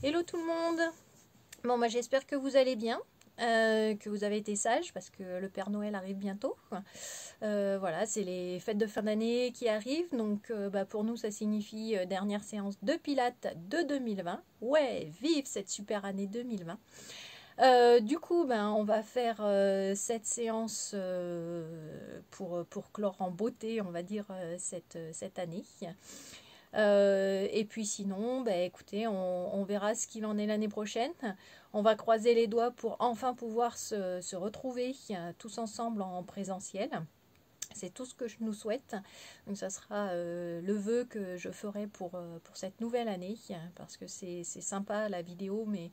Hello tout le monde. Bon, moi j'espère que vous allez bien, que vous avez été sages parce que le Père Noël arrive bientôt. Voilà, c'est les fêtes de fin d'année qui arrivent, donc pour nous ça signifie dernière séance de Pilates de 2020. Ouais, vive cette super année 2020. Du coup, on va faire cette séance pour clore en beauté, on va dire, cette année. Et puis sinon, écoutez, on verra ce qu'il en est l'année prochaine. On va croiser les doigts pour enfin pouvoir se retrouver tous ensemble en présentiel. C'est tout ce que je nous souhaite. Donc ça sera le vœu que je ferai pour cette nouvelle année, parce que c'est sympa la vidéo, mais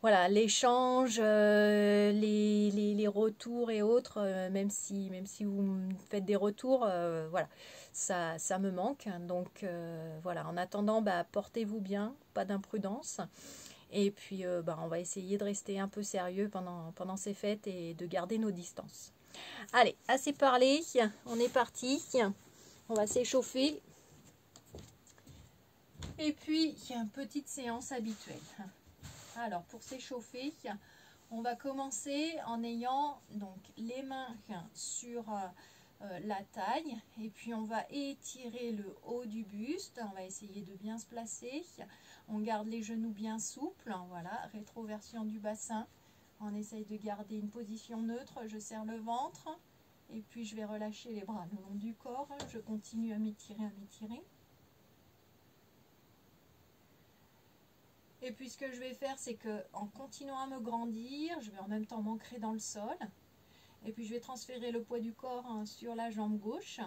voilà, l'échange, les retours et autres, même si vous me faites des retours, voilà, ça me manque. Donc voilà, en attendant, portez-vous bien, pas d'imprudence. Et puis on va essayer de rester un peu sérieux pendant ces fêtes et de garder nos distances. Allez, assez parlé, on est parti. On va s'échauffer. Et puis, il y a une petite séance habituelle. Alors, pour s'échauffer, on va commencer en ayant donc les mains sur la taille et puis on va étirer le haut du buste. On va essayer de bien se placer. On garde les genoux bien souples. Voilà, rétroversion du bassin. On essaye de garder une position neutre. Je serre le ventre et puis je vais relâcher les bras le long du corps. Je continue à m'étirer, à m'étirer. Et puis ce que je vais faire, c'est que en continuant à me grandir, je vais en même temps m'ancrer dans le sol. Et puis je vais transférer le poids du corps sur la jambe gauche.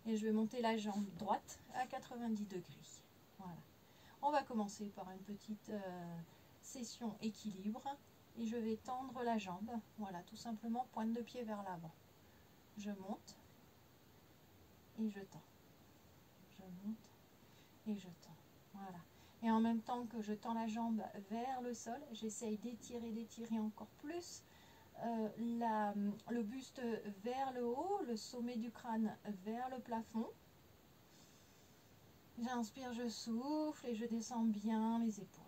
Et je vais monter la jambe droite à 90 degrés. Voilà. On va commencer par une petite session équilibre. Et je vais tendre la jambe. Voilà, tout simplement pointe de pied vers l'avant. Je monte et je tends. Je monte et je tends. Voilà. Et en même temps que je tends la jambe vers le sol, j'essaye d'étirer encore plus le buste vers le haut, le sommet du crâne vers le plafond. J'inspire, je souffle et je descends bien les épaules.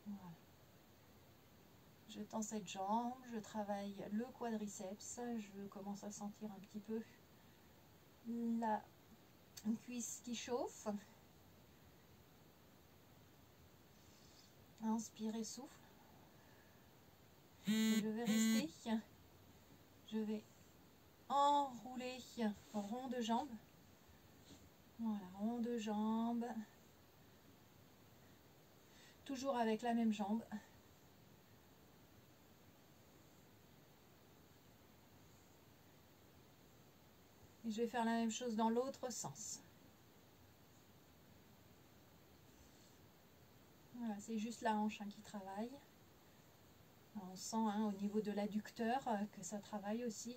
Voilà. Je tends cette jambe, je travaille le quadriceps, je commence à sentir un petit peu la cuisse qui chauffe. Inspire et souffle. Et je vais rester. Je vais enrouler rond de jambe. Voilà, rond de jambe. Toujours avec la même jambe. Et je vais faire la même chose dans l'autre sens. Voilà, c'est juste la hanche qui travaille. Alors, on sent au niveau de l'adducteur que ça travaille aussi.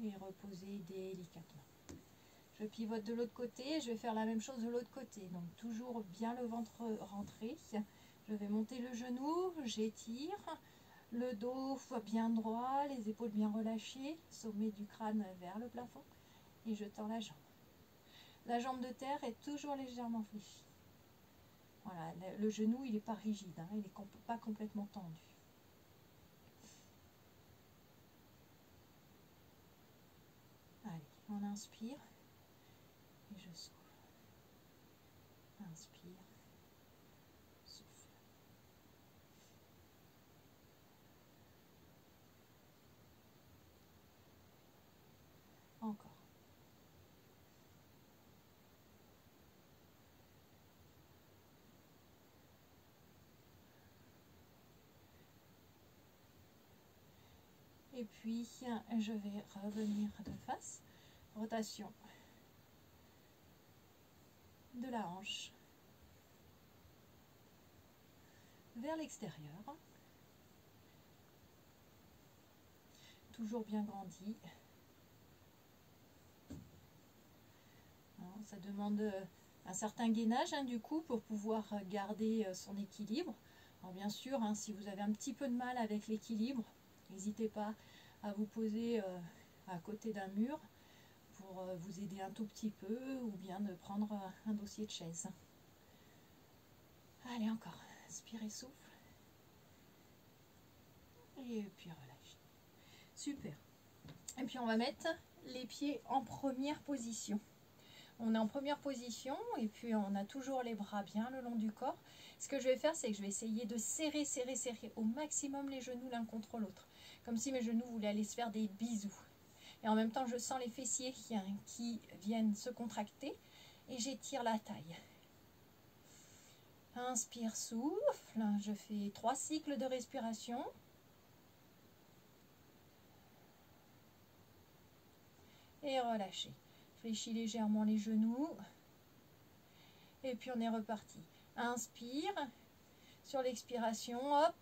Et reposer délicatement. Je pivote de l'autre côté, je vais faire la même chose de l'autre côté. Donc toujours bien le ventre rentré. Je vais monter le genou, j'étire. Le dos bien droit, les épaules bien relâchées, sommet du crâne vers le plafond. Et je tends la jambe. La jambe de terre est toujours légèrement fléchie. Voilà, le genou il n'est pas rigide, il n'est pas complètement tendu. Allez, on inspire et je souffle. Inspire, souffle. Encore. Et puis, je vais revenir de face. Rotation de la hanche vers l'extérieur. Toujours bien grandi. Ça demande un certain gainage du coup pour pouvoir garder son équilibre. Alors bien sûr, si vous avez un petit peu de mal avec l'équilibre, n'hésitez pas à vous poser à côté d'un mur pour vous aider un tout petit peu ou bien de prendre un dossier de chaise. Allez, encore. Inspirez, souffle. Et puis relâchez. Super. Et puis on va mettre les pieds en première position. On est en première position et puis on a toujours les bras bien le long du corps. Ce que je vais faire, c'est que je vais essayer de serrer au maximum les genoux l'un contre l'autre. Comme si mes genoux voulaient aller se faire des bisous. Et en même temps, je sens les fessiers qui viennent se contracter et j'étire la taille. Inspire, souffle. Je fais 3 cycles de respiration. Et relâchez. Fléchis légèrement les genoux. Et puis on est reparti. Inspire. Sur l'expiration, hop,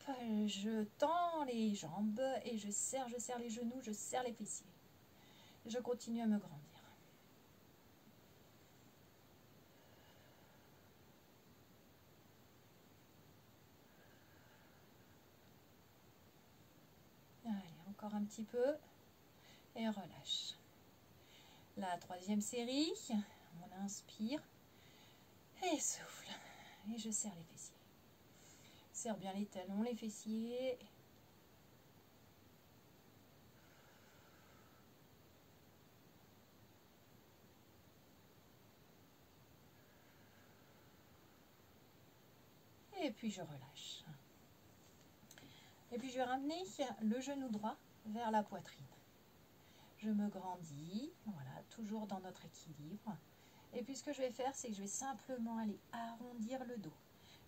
je tends les jambes et je serre les genoux, je serre les fessiers. Je continue à me grandir. Allez, encore un petit peu. Et relâche. La troisième série, on inspire et souffle. Et je serre les fessiers. Serre bien les talons, les fessiers. Et puis je relâche. Et puis je vais ramener le genou droit vers la poitrine. Je me grandis, voilà, toujours dans notre équilibre. Et puis ce que je vais faire, c'est que je vais simplement aller arrondir le dos.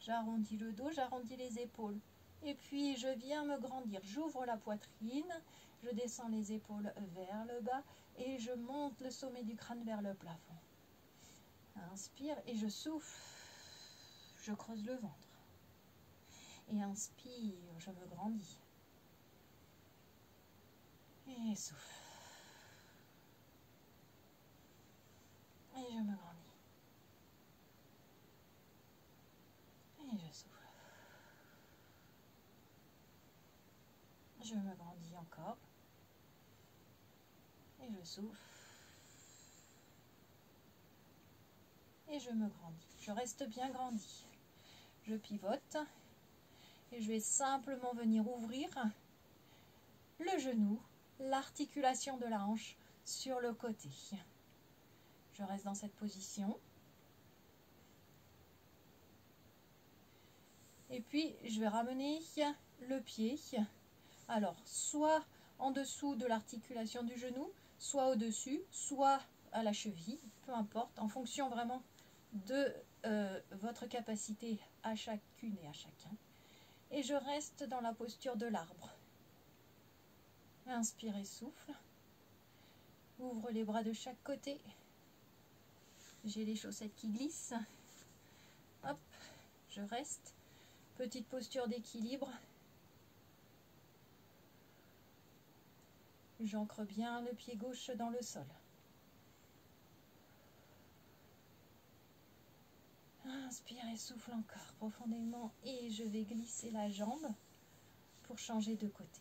J'arrondis le dos, j'arrondis les épaules. Et puis je viens me grandir. J'ouvre la poitrine, je descends les épaules vers le bas et je monte le sommet du crâne vers le plafond. Inspire et je souffle. Je creuse le ventre. Et inspire, je me grandis. Et souffle. Et je me grandis. Et je souffle. Je me grandis encore. Et je souffle. Et je me grandis. Je reste bien grandi. Je pivote. Et je vais simplement venir ouvrir le genou, l'articulation de la hanche sur le côté. Je reste dans cette position. Et puis, je vais ramener le pied. Alors, soit en dessous de l'articulation du genou, soit au-dessus, soit à la cheville, peu importe, en fonction vraiment de votre capacité à chacune et à chacun. Et je reste dans la posture de l'arbre. Inspire et souffle. Ouvre les bras de chaque côté. J'ai les chaussettes qui glissent. Hop, je reste. Petite posture d'équilibre. J'ancre bien le pied gauche dans le sol. Inspire et souffle encore profondément et je vais glisser la jambe pour changer de côté.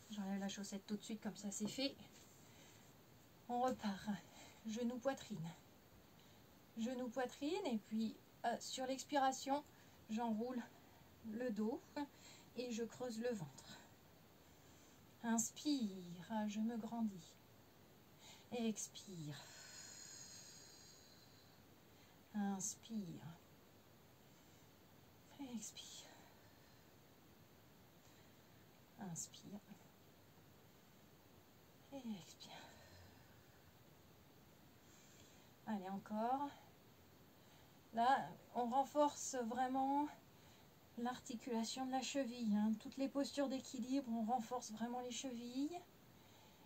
J'enlève la chaussette tout de suite, comme ça c'est fait. On repart. Genou poitrine. Genou poitrine et puis sur l'expiration, j'enroule le dos et je creuse le ventre. Inspire, je me grandis. Expire. Inspire. Expire. Inspire. Et expire. Allez, encore. Là, on renforce vraiment l'articulation de la cheville. Hein. Toutes les postures d'équilibre, on renforce vraiment les chevilles.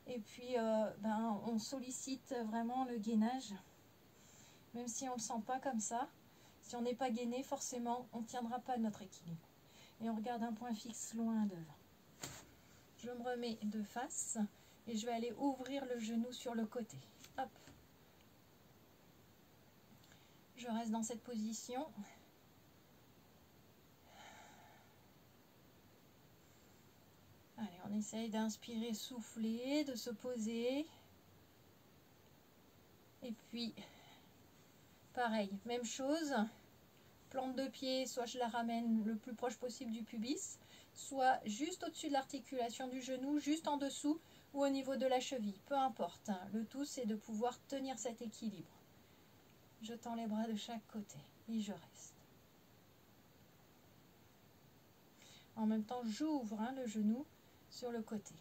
Et puis, on sollicite vraiment le gainage. Même si on ne le sent pas comme ça. Si on n'est pas gainé, forcément, on ne tiendra pas notre équilibre. Et on regarde un point fixe loin devant. Je me remets de face et je vais aller ouvrir le genou sur le côté. Hop. Je reste dans cette position. Allez, on essaye d'inspirer, souffler, de se poser. Et puis, pareil, même chose. Plante de pied, soit je la ramène le plus proche possible du pubis, soit juste au-dessus de l'articulation du genou, juste en dessous ou au niveau de la cheville. Peu importe. Hein. Le tout, c'est de pouvoir tenir cet équilibre. Je tends les bras de chaque côté et je reste. En même temps, j'ouvre le genou sur le côté.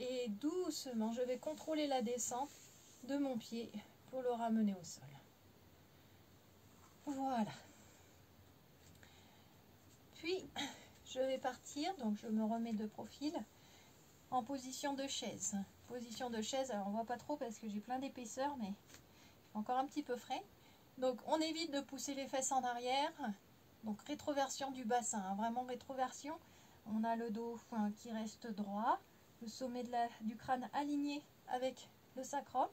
Et doucement, je vais contrôler la descente de mon pied pour le ramener au sol. Voilà. Puis, je vais partir, donc je me remets de profil en position de chaise. Position de chaise, alors on ne voit pas trop parce que j'ai plein d'épaisseur, mais encore un petit peu frais. Donc, on évite de pousser les fesses en arrière. Donc, rétroversion du bassin, hein, vraiment rétroversion. On a le dos qui reste droit, le sommet du crâne aligné avec le sacrum.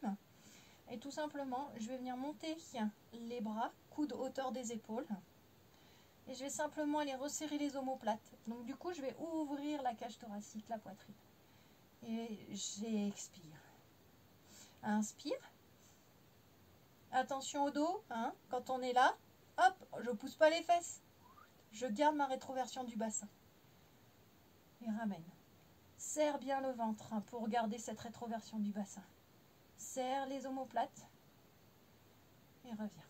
Et tout simplement, je vais venir monter les bras, coude hauteur des épaules. Et je vais simplement aller resserrer les omoplates. Donc du coup, je vais ouvrir la cage thoracique, la poitrine. Et j'expire. Inspire. Attention au dos, hein, quand on est là, hop, je ne pousse pas les fesses. Je garde ma rétroversion du bassin. Et ramène. Serre bien le ventre pour garder cette rétroversion du bassin. Serre les omoplates. Et reviens.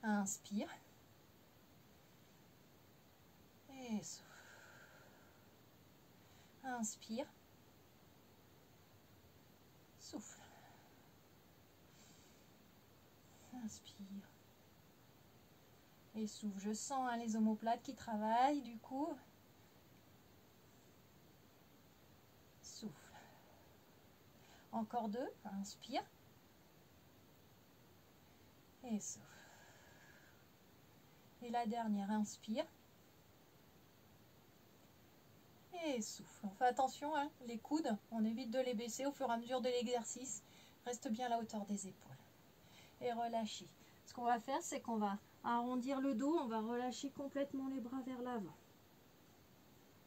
Inspire. Et souffle. Inspire. Souffle. Inspire. Et souffle. Je sens les omoplates qui travaillent du coup. Souffle. Encore 2. Inspire. Et souffle. Et la dernière, inspire. Et souffle. On fait attention, hein, les coudes, on évite de les baisser au fur et à mesure de l'exercice. Reste bien à la hauteur des épaules. Et relâchez. Ce qu'on va faire, c'est qu'on va arrondir le dos, on va relâcher complètement les bras vers l'avant.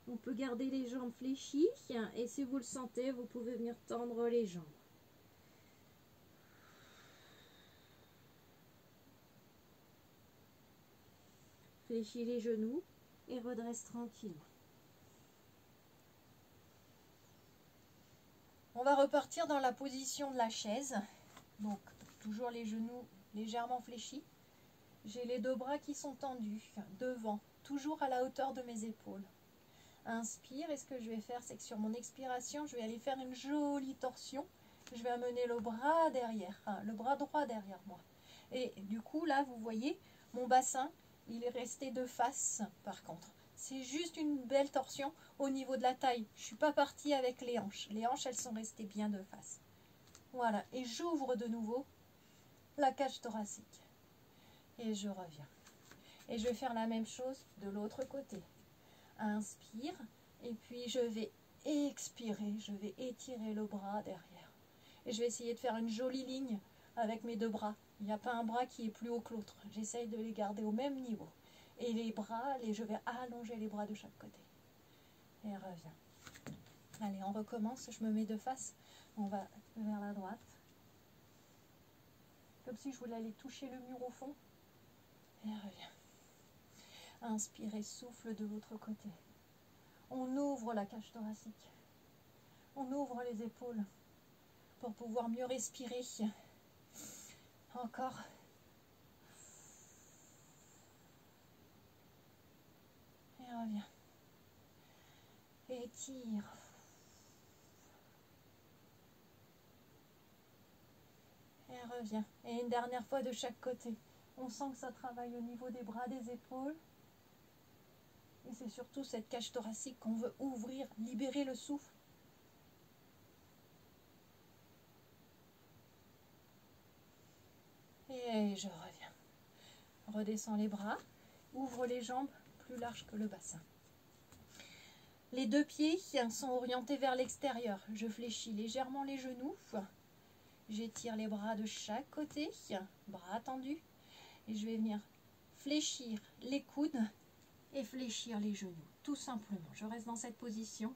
On peut garder les jambes fléchies et si vous le sentez, vous pouvez venir tendre les jambes. Fléchis les genoux et redresse tranquillement. On va repartir dans la position de la chaise. Donc, toujours les genoux légèrement fléchis. J'ai les 2 bras qui sont tendus devant, toujours à la hauteur de mes épaules. Inspire et ce que je vais faire, c'est que sur mon expiration, je vais aller faire une jolie torsion. Je vais amener le bras derrière, le bras droit derrière moi. Et du coup, là, vous voyez, mon bassin, il est resté de face par contre. C'est juste une belle torsion au niveau de la taille. Je ne suis pas partie avec les hanches. Les hanches, elles sont restées bien de face. Voilà, et j'ouvre de nouveau la cage thoracique. Et je reviens. Et je vais faire la même chose de l'autre côté. Inspire, et puis je vais expirer. Je vais étirer le bras derrière. Et je vais essayer de faire une jolie ligne avec mes 2 bras. Il n'y a pas un bras qui est plus haut que l'autre. J'essaye de les garder au même niveau. Et les bras, je vais allonger les bras de chaque côté. Et reviens. Allez, on recommence. Je me mets de face. On va vers la droite. Comme si je voulais aller toucher le mur au fond. Et reviens. Inspire et souffle de l'autre côté. On ouvre la cage thoracique. On ouvre les épaules pour pouvoir mieux respirer. Encore. Et reviens. Étire. Et reviens. Et une dernière fois de chaque côté. On sent que ça travaille au niveau des bras, des épaules. Et c'est surtout cette cage thoracique qu'on veut ouvrir, libérer le souffle. Et je reviens. Redescends les bras. Ouvre les jambes plus larges que le bassin. Les 2 pieds sont orientés vers l'extérieur. Je fléchis légèrement les genoux. J'étire les bras de chaque côté, bras tendus. Et je vais venir fléchir les coudes et fléchir les genoux, tout simplement. Je reste dans cette position.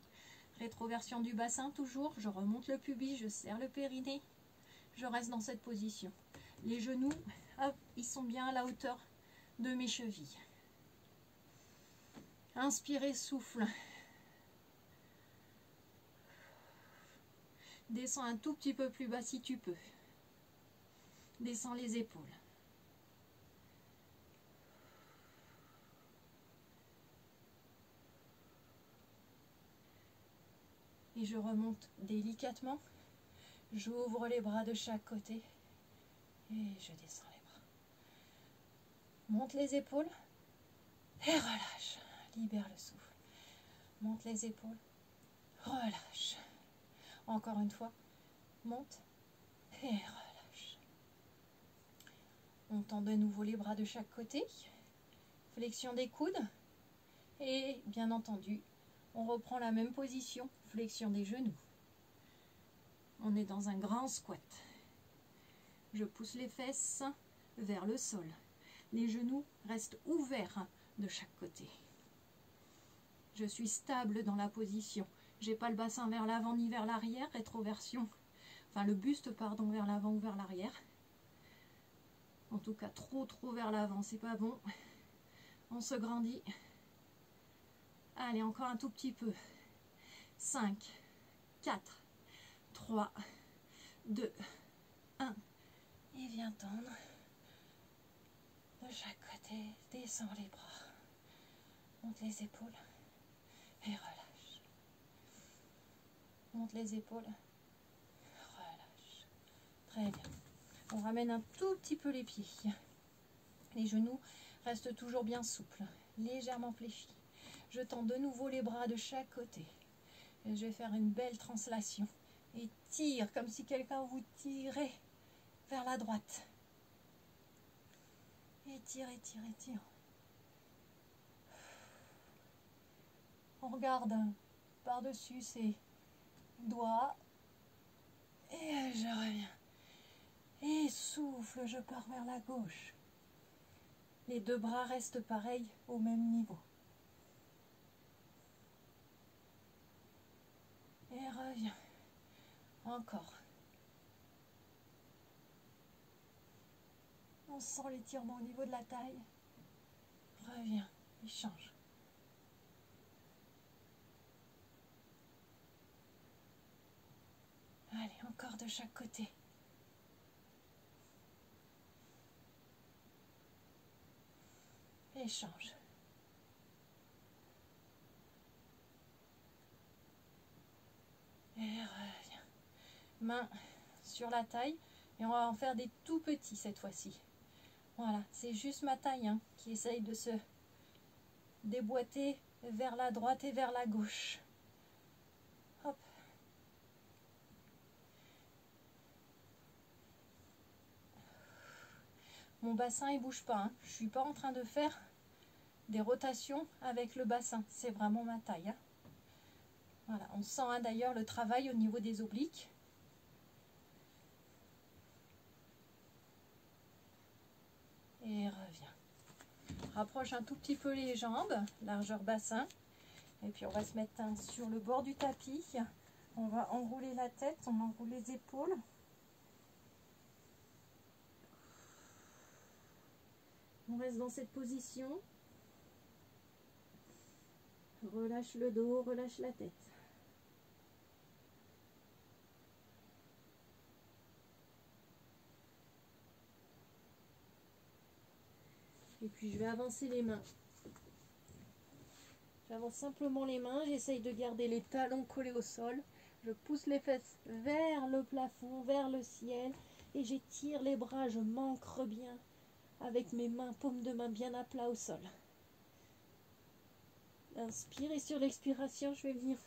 Rétroversion du bassin toujours. Je remonte le pubis, je serre le périnée. Je reste dans cette position. Les genoux, hop, ils sont bien à la hauteur de mes chevilles. Inspirez, souffle. Descends un tout petit peu plus bas si tu peux. Descends les épaules. Et je remonte délicatement. J'ouvre les bras de chaque côté. Et je descends les bras. Monte les épaules. Et relâche. Libère le souffle. Monte les épaules. Relâche. Encore une fois. Monte. Et relâche. On tend de nouveau les bras de chaque côté. Flexion des coudes. Et bien entendu, on reprend la même position. Flexion des genoux. On est dans un grand squat. Je pousse les fesses vers le sol. Les genoux restent ouverts de chaque côté. Je suis stable dans la position. J'ai pas le bassin vers l'avant ni vers l'arrière. Rétroversion. Enfin le buste pardon vers l'avant ou vers l'arrière. En tout cas trop vers l'avant, c'est pas bon. On se grandit. Allez, encore un tout petit peu. 5, 4, 3, 2, 1. Et viens tendre. De chaque côté, descends les bras. Monte les épaules. Et relâche. Monte les épaules. Relâche. Très bien. On ramène un tout petit peu les pieds. Les genoux restent toujours bien souples. Légèrement fléchis. Je tends de nouveau les bras de chaque côté. Et je vais faire une belle translation. Et tire comme si quelqu'un vous tirait vers la droite. Étire, étire, étire. On regarde par-dessus ses doigts. Et je reviens. Et souffle, je pars vers la gauche. Les deux bras restent pareils au même niveau. Et reviens. Encore. On sent l'étirement au niveau de la taille. Reviens. Et change. Allez, encore de chaque côté. Et change. Et reviens. Main sur la taille. Et on va en faire des tout petits cette fois-ci. Voilà, c'est juste ma taille hein, qui essaye de se déboîter vers la droite et vers la gauche. Hop. Mon bassin il bouge pas. Hein. Je suis pas en train de faire des rotations avec le bassin. C'est vraiment ma taille. Hein. Voilà, on sent hein, d'ailleurs le travail au niveau des obliques. Et reviens. Rapproche un tout petit peu les jambes, largeur bassin. Et puis on va se mettre hein, sur le bord du tapis. On va enrouler la tête, on enroule les épaules. On reste dans cette position. Relâche le dos, relâche la tête. Et puis je vais avancer les mains. J'avance simplement les mains, j'essaye de garder les talons collés au sol. Je pousse les fesses vers le plafond, vers le ciel. Et j'étire les bras, je m'ancre bien avec mes mains, paumes de main bien à plat au sol. Inspire et sur l'expiration, je vais venir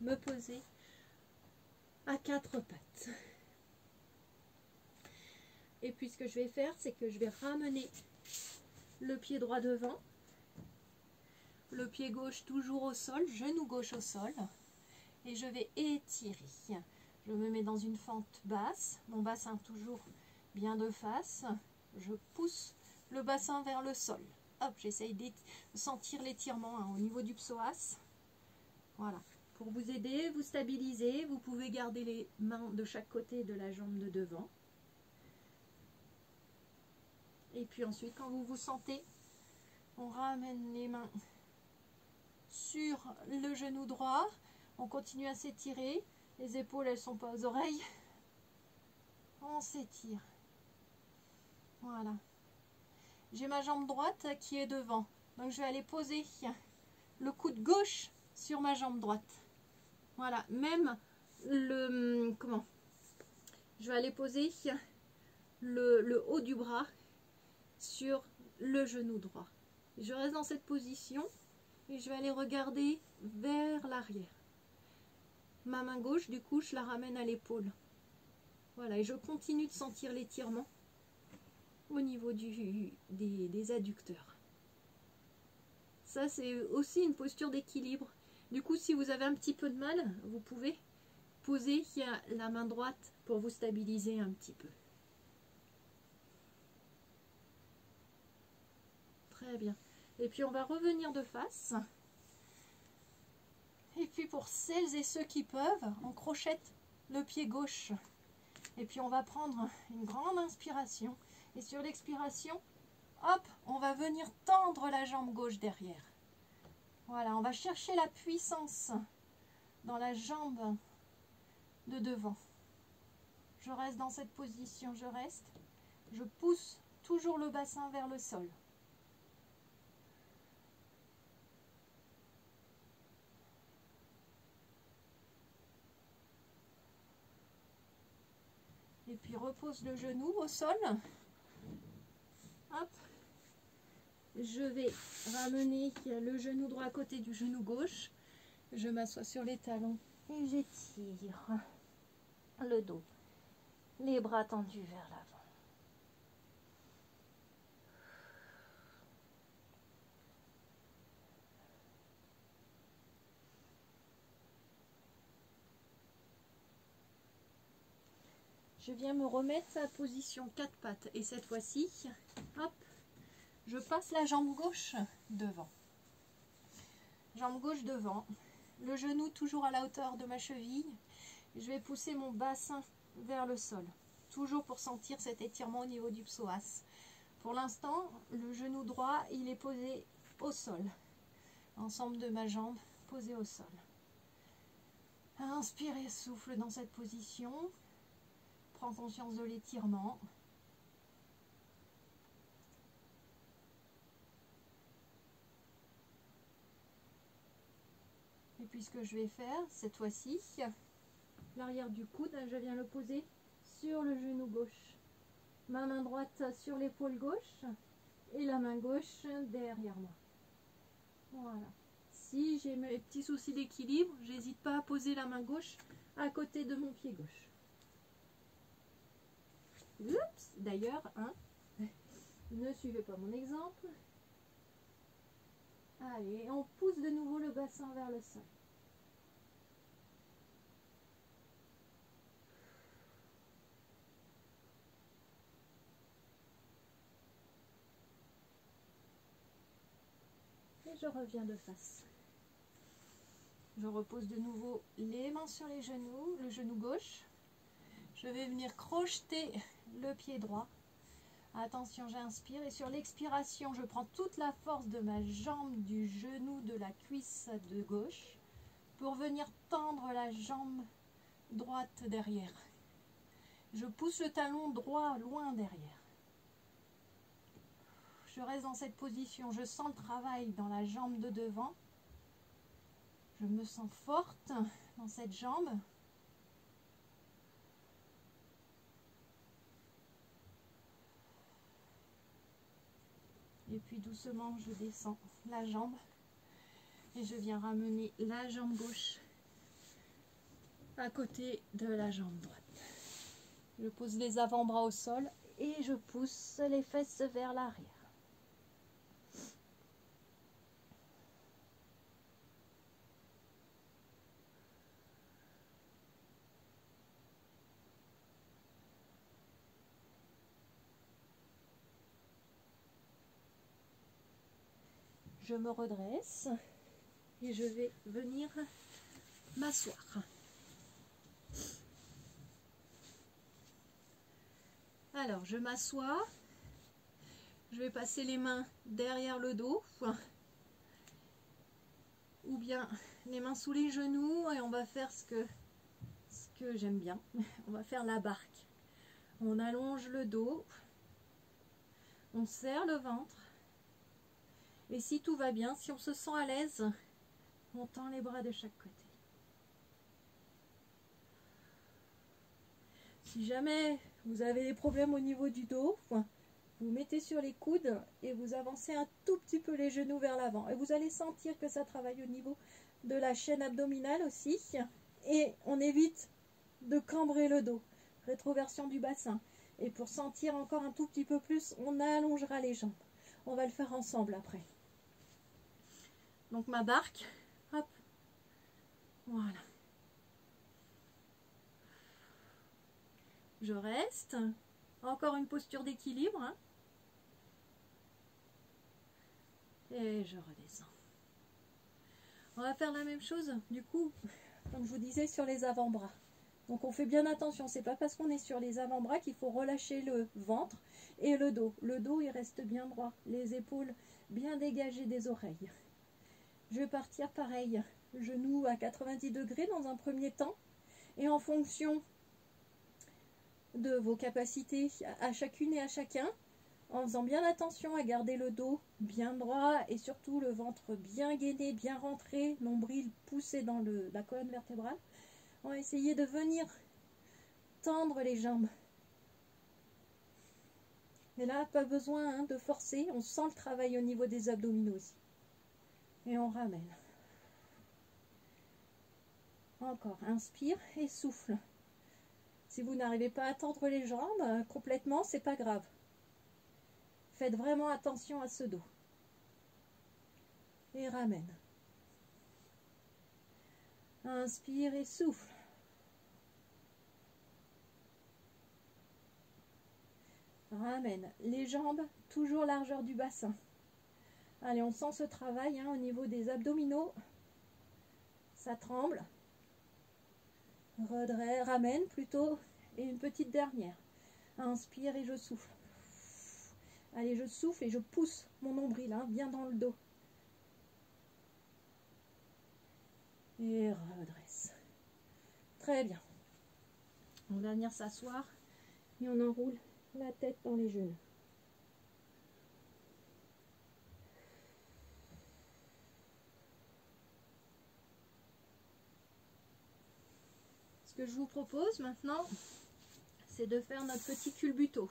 me poser à quatre pattes. Et puis ce que je vais faire, c'est que je vais ramener le pied droit devant, le pied gauche toujours au sol, genou gauche au sol, et je vais étirer Je me mets dans une fente basse, mon bassin toujours bien de face. Je pousse le bassin vers le sol. Hop, j'essaye de sentir l'étirement au niveau du psoas. Voilà. Pour vous aider, vous stabiliser, vous pouvez garder les mains de chaque côté de la jambe de devant. Et puis ensuite, quand vous vous sentez, on ramène les mains sur le genou droit. On continue à s'étirer. Les épaules, elles ne sont pas aux oreilles. On s'étire. Voilà. J'ai ma jambe droite qui est devant. Donc je vais aller poser le coude gauche sur ma jambe droite. Voilà. Même le... Comment? Je vais aller poser le haut du bras sur le genou droit. Je reste dans cette position et je vais aller regarder vers l'arrière. Ma main gauche, du coup, je la ramène à l'épaule. Voilà, et je continue de sentir l'étirement au niveau des adducteurs. Ça, c'est aussi une posture d'équilibre. Du coup, si vous avez un petit peu de mal, vous pouvez poser la main droite pour vous stabiliser un petit peu. Très bien. Et puis, on va revenir de face. Et puis, pour celles et ceux qui peuvent, on crochette le pied gauche. Et puis, on va prendre une grande inspiration. Et sur l'expiration, hop, on va venir tendre la jambe gauche derrière. Voilà, on va chercher la puissance dans la jambe de devant. Je reste dans cette position, je reste. Je pousse toujours le bassin vers le sol. Et puis repose le genou au sol. Hop. Je vais ramener le genou droit à côté du genou gauche. Je m'assois sur les talons et j'étire le dos. Les bras tendus vers l'avant. Je viens me remettre à position 4 pattes et cette fois-ci, hop, je passe la jambe gauche devant. Jambe gauche devant, le genou toujours à la hauteur de ma cheville. Je vais pousser mon bassin vers le sol, toujours pour sentir cet étirement au niveau du psoas. Pour l'instant, le genou droit, il est posé au sol. L'ensemble de ma jambe posée au sol. Inspirez, souffle dans cette position. Prends conscience de l'étirement. Et puis ce que je vais faire, cette fois-ci, l'arrière du coude, je viens le poser sur le genou gauche. Ma main droite sur l'épaule gauche et la main gauche derrière moi. Voilà. Si j'ai mes petits soucis d'équilibre, j'hésite pas à poser la main gauche à côté de mon pied gauche. Oups, d'ailleurs, ne suivez pas mon exemple. Allez, on pousse de nouveau le bassin vers le sol. Et je reviens de face. Je repose de nouveau les mains sur les genoux, le genou gauche. Je vais venir crocheter le pied droit. Attention, j'inspire et sur l'expiration, je prends toute la force de ma jambe, du genou, de la cuisse de gauche pour venir tendre la jambe droite derrière. Je pousse le talon droit loin derrière. Je reste dans cette position, je sens le travail dans la jambe de devant. Je me sens forte dans cette jambe. Et puis doucement, je descends la jambe et je viens ramener la jambe gauche à côté de la jambe droite. Je pose les avant-bras au sol et je pousse les fesses vers l'arrière. je me redresse et je vais venir m'asseoir. Alors, je m'assois. Je vais passer les mains derrière le dos ou bien les mains sous les genoux et on va faire ce que j'aime bien. On va faire la barque. On allonge le dos, on serre le ventre et si tout va bien, si on se sent à l'aise, on tend les bras de chaque côté. Si jamais vous avez des problèmes au niveau du dos, vous mettez sur les coudes et vous avancez un tout petit peu les genoux vers l'avant. Et vous allez sentir que ça travaille au niveau de la chaîne abdominale aussi. Et on évite de cambrer le dos. Rétroversion du bassin. Et pour sentir encore un tout petit peu plus, on allongera les jambes. On va le faire ensemble après. Donc ma barque, hop, voilà. Je reste. Encore une posture d'équilibre. Hein. Et je redescends. On va faire la même chose, du coup, comme je vous disais, sur les avant-bras. Donc on fait bien attention, c'est pas parce qu'on est sur les avant-bras qu'il faut relâcher le ventre et le dos. Le dos, il reste bien droit, les épaules bien dégagées des oreilles. Je vais partir pareil, genoux à 90 degrés dans un premier temps. Et en fonction de vos capacités à chacune et à chacun, en faisant bien attention à garder le dos bien droit et surtout le ventre bien gainé, bien rentré, nombril poussé dans la colonne vertébrale. On va essayer de venir tendre les jambes. Et là, pas besoin de forcer, on sent le travail au niveau des abdominaux aussi. Et on ramène. Encore, inspire et souffle. Si vous n'arrivez pas à tendre les jambes complètement, c'est pas grave. Faites vraiment attention à ce dos. Et ramène. Inspire et souffle. Ramène. Les jambes, toujours largeur du bassin. Allez, on sent ce travail au niveau des abdominaux. Ça tremble. Redresse, ramène plutôt. Et une petite dernière. Inspire et je souffle. Allez, je souffle et je pousse mon nombril bien dans le dos. Et redresse. Très bien. On va venir s'asseoir et on enroule la tête dans les genoux. Ce que je vous propose maintenant, c'est de faire notre petit culbuto.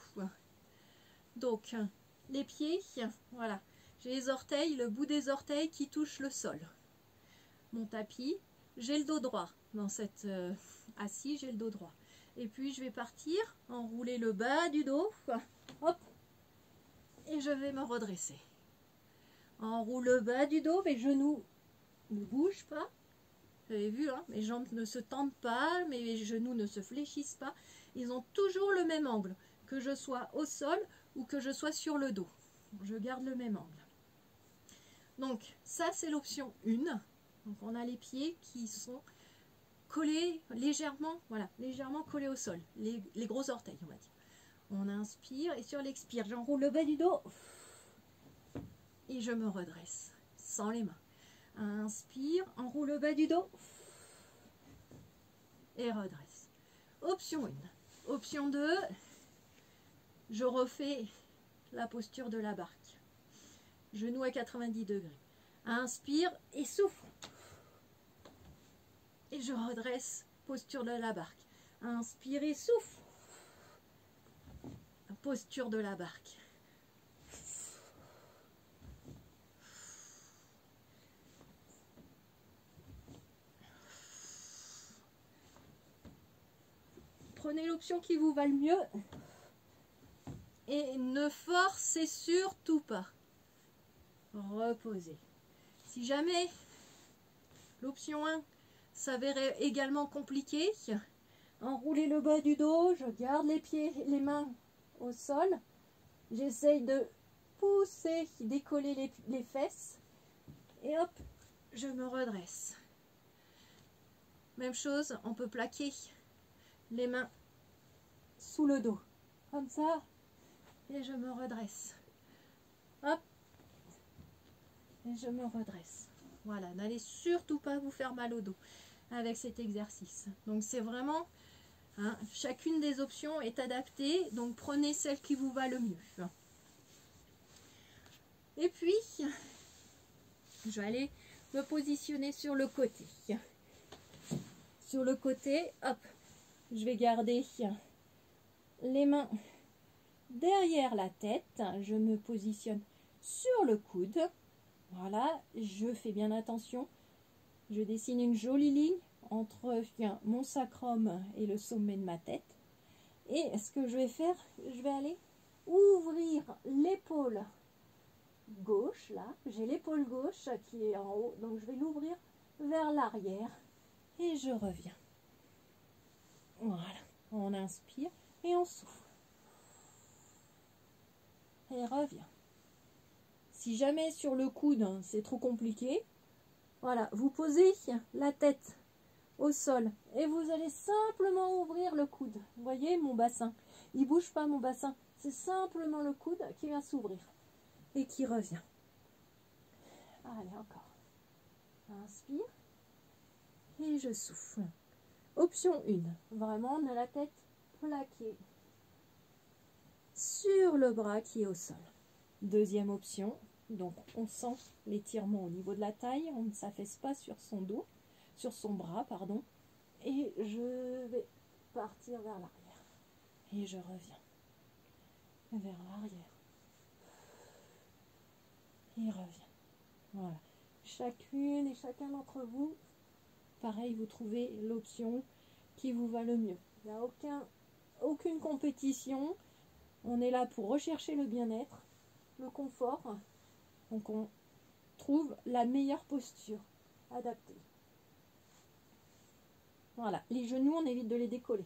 Donc, les pieds, voilà. J'ai les orteils, le bout des orteils qui touche le sol. Mon tapis, j'ai le dos droit. Dans cette assis, j'ai le dos droit. Et puis, je vais partir, enrouler le bas du dos. Hop. Et je vais me redresser. Enroule le bas du dos, mes genoux ne bougent pas. Vous avez vu, mes jambes ne se tendent pas, mes genoux ne se fléchissent pas. Ils ont toujours le même angle, que je sois au sol ou que je sois sur le dos. Je garde le même angle. Donc, ça, c'est l'option 1. Donc, on a les pieds qui sont collés légèrement, voilà, légèrement collés au sol. Les gros orteils, on va dire. On inspire et sur l'expire, j'enroule le bas du dos. Et je me redresse, sans les mains. Inspire, enroule le bas du dos. Et redresse. Option 1. Option 2, je refais la posture de la barque. Genoux à 90 degrés. Inspire et souffle. Et je redresse, posture de la barque. Inspire et souffle. Posture de la barque. Prenez l'option qui vous va le mieux. Et ne forcez surtout pas. Reposez. Si jamais l'option 1 s'avérait également compliquée, enroulez le bas du dos, je garde les pieds, les mains au sol. J'essaye de pousser, décoller les fesses Et hop, je me redresse. Même chose, on peut plaquer les mains sous le dos, comme ça, et je me redresse. Hop, et je me redresse. Voilà, n'allez surtout pas vous faire mal au dos avec cet exercice. Donc c'est vraiment, hein, chacune des options est adaptée, donc prenez celle qui vous va le mieux. Et puis, je vais aller me positionner sur le côté. Sur le côté, hop, je vais garder les mains derrière la tête. Je me positionne sur le coude. Voilà, je fais bien attention. Je dessine une jolie ligne entre mon sacrum et le sommet de ma tête. Et ce que je vais faire, je vais aller ouvrir l'épaule gauche, là. J'ai l'épaule gauche qui est en haut, donc je vais l'ouvrir vers l'arrière. Et je reviens. Voilà, on inspire et on souffle. Et revient. Si jamais sur le coude, c'est trop compliqué, voilà, vous posez la tête au sol et vous allez simplement ouvrir le coude. Vous voyez mon bassin, il bouge pas mon bassin, c'est simplement le coude qui va s'ouvrir et qui revient. Allez, encore. Inspire et je souffle. Option 1, vraiment on a la tête plaquée sur le bras qui est au sol. Deuxième option, donc on sent l'étirement au niveau de la taille, on ne s'affaisse pas sur son dos, sur son bras, pardon, et je vais partir vers l'arrière. Et je reviens vers l'arrière. Et reviens. Voilà. Chacune et chacun d'entre vous, pareil, vous trouvez l'option qui vous va le mieux. Il n'y a aucune compétition. On est là pour rechercher le bien-être, le confort. Donc on trouve la meilleure posture adaptée. Voilà, les genoux, on évite de les décoller.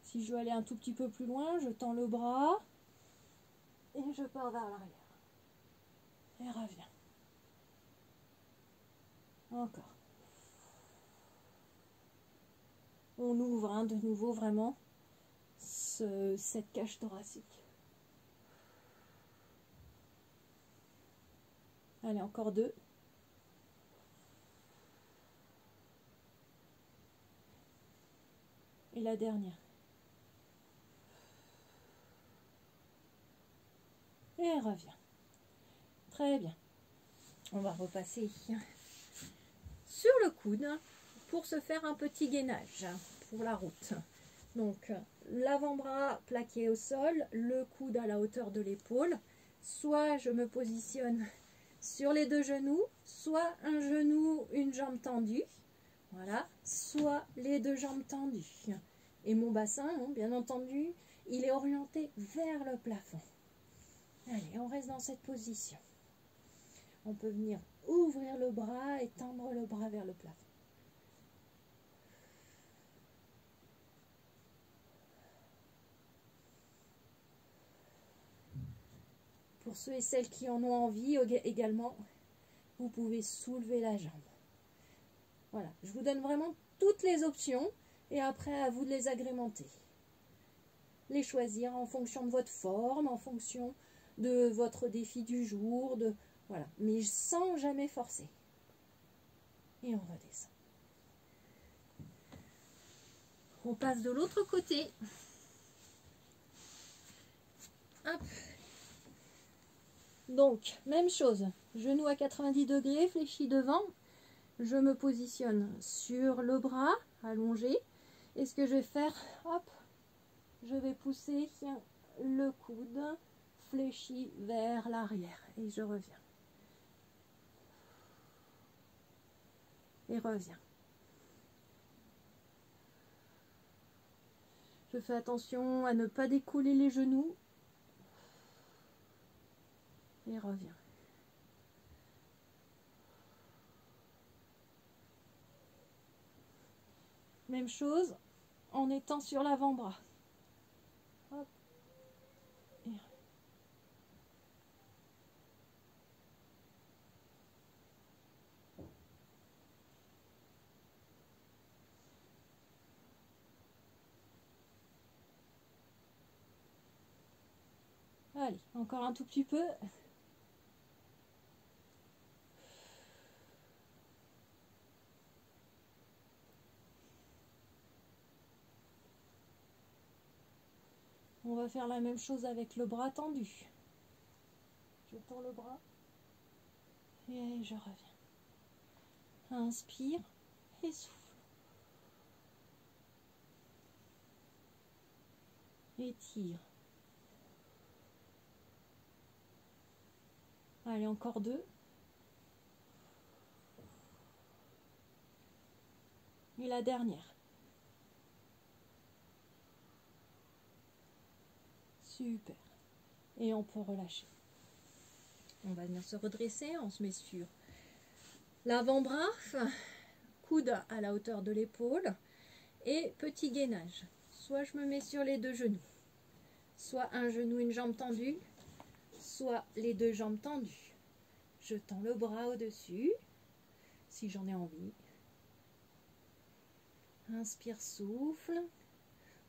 Si je veux aller un tout petit peu plus loin, je tends le bras et je pars vers l'arrière. Et reviens. Encore. On ouvre de nouveau vraiment cette cage thoracique. Allez, encore 2. Et la dernière. Et reviens. Très bien. On va repasser sur le coude pour se faire un petit gainage pour la route. Donc, l'avant-bras plaqué au sol, le coude à la hauteur de l'épaule. Soit je me positionne sur les 2 genoux, soit un genou, une jambe tendue. Voilà, soit les 2 jambes tendues. Et mon bassin, bien entendu, il est orienté vers le plafond. Allez, on reste dans cette position. On peut venir ouvrir le bras et tendre le bras vers le plafond. Pour ceux et celles qui en ont envie également, vous pouvez soulever la jambe. Voilà, je vous donne vraiment toutes les options et après à vous de les agrémenter. Les choisir en fonction de votre forme, en fonction de votre défi du jour, voilà, mais sans jamais forcer. Et on redescend. On passe de l'autre côté. Hop. Donc, même chose, genou à 90 degrés, fléchi devant. Je me positionne sur le bras allongé. Et ce que je vais faire, hop, je vais pousser le coude fléchi vers l'arrière. Et je reviens. Et reviens. Je fais attention à ne pas découler les genoux. Et reviens. Même chose, en étant sur l'avant-bras. Hop. Et... Allez, encore un tout petit peu. On va faire la même chose avec le bras tendu. Je tends le bras et je reviens. Inspire et souffle. Étire. Allez, encore 2. Et la dernière. Super. Et on peut relâcher. On va venir se redresser. On se met sur l'avant-bras, coude à la hauteur de l'épaule et petit gainage. Soit je me mets sur les 2 genoux, soit un genou, une jambe tendue, soit les 2 jambes tendues. Je tends le bras au-dessus, si j'en ai envie. Inspire, souffle.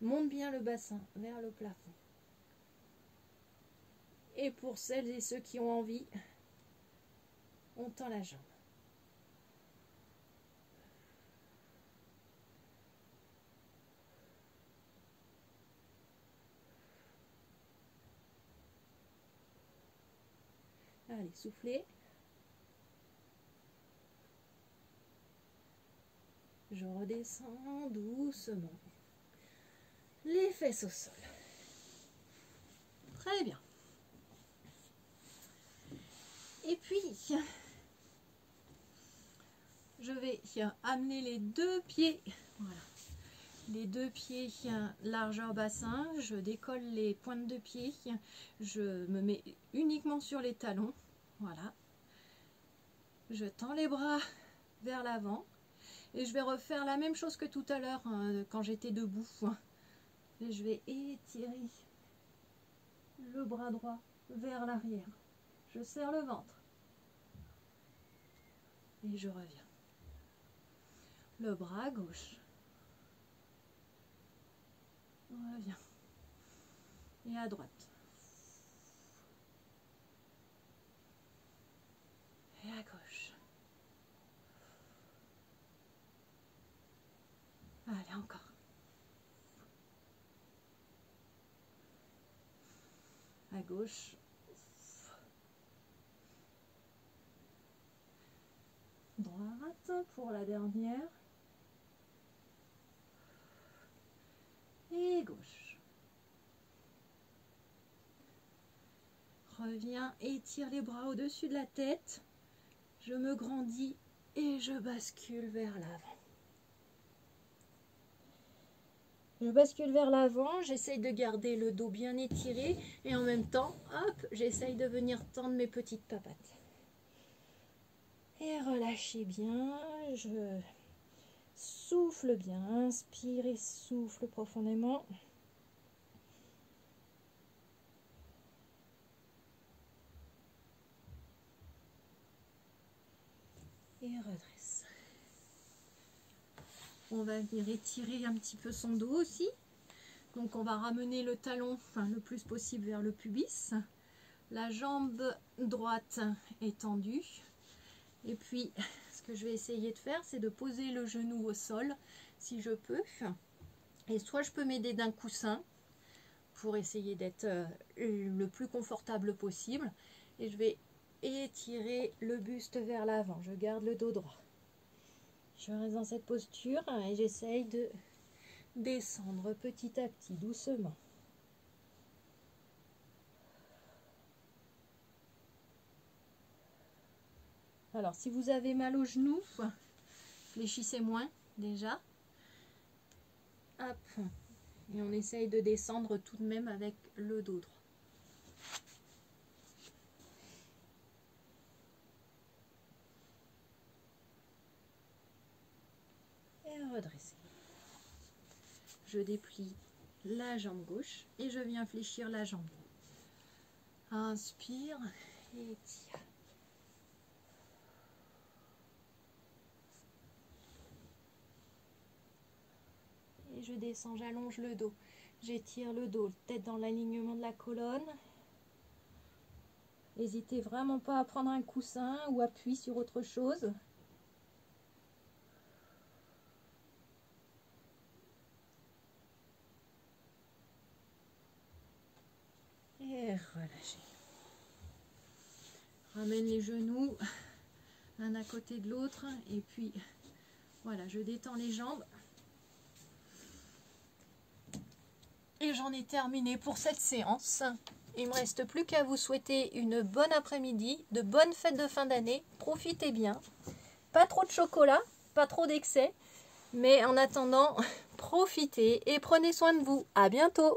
Monte bien le bassin vers le plafond. Et pour celles et ceux qui ont envie, on tend la jambe. Allez, soufflez. Je redescends doucement. Les fesses au sol. Très bien. Et puis, je vais amener les 2 pieds. Voilà. Les 2 pieds largeur bassin. Je décolle les pointes de pied. Je me mets uniquement sur les talons. Voilà. Je tends les bras vers l'avant. Et je vais refaire la même chose que tout à l'heure quand j'étais debout. Et je vais étirer le bras droit vers l'arrière. Je serre le ventre. Et je reviens. Le bras gauche. On revient. Et à droite. Et à gauche. Allez, encore. À gauche. Droite pour la dernière. Et gauche. Reviens, étire les bras au-dessus de la tête. Je me grandis et je bascule vers l'avant. Je bascule vers l'avant, j'essaye de garder le dos bien étiré et en même temps, hop, j'essaye de venir tendre mes petites papates. Et relâchez bien, je souffle bien, inspire et souffle profondément. Et redresse. On va venir étirer un petit peu son dos aussi. Donc on va ramener le talon le plus possible vers le pubis. La jambe droite est tendue. Et puis ce que je vais essayer de faire, c'est de poser le genou au sol si je peux. Et soit je peux m'aider d'un coussin pour essayer d'être le plus confortable possible. Et je vais étirer le buste vers l'avant. Je garde le dos droit. Je reste dans cette posture et j'essaye de descendre petit à petit, doucement. Alors, si vous avez mal aux genoux, fléchissez moins déjà. Hop. Et on essaye de descendre tout de même avec le dos droit. Et redresser. je déplie la jambe gauche et je viens fléchir la jambe. Inspire et étire. Et je descends, j'allonge le dos. J'étire le dos, tête dans l'alignement de la colonne. N'hésitez vraiment pas à prendre un coussin ou appuyer sur autre chose. Et relâchez. Ramène les genoux l'un à côté de l'autre. Et puis, voilà, je détends les jambes. Et j'en ai terminé pour cette séance. Il ne me reste plus qu'à vous souhaiter une bonne après-midi, de bonnes fêtes de fin d'année. Profitez bien. Pas trop de chocolat, pas trop d'excès. Mais en attendant, profitez et prenez soin de vous. À bientôt!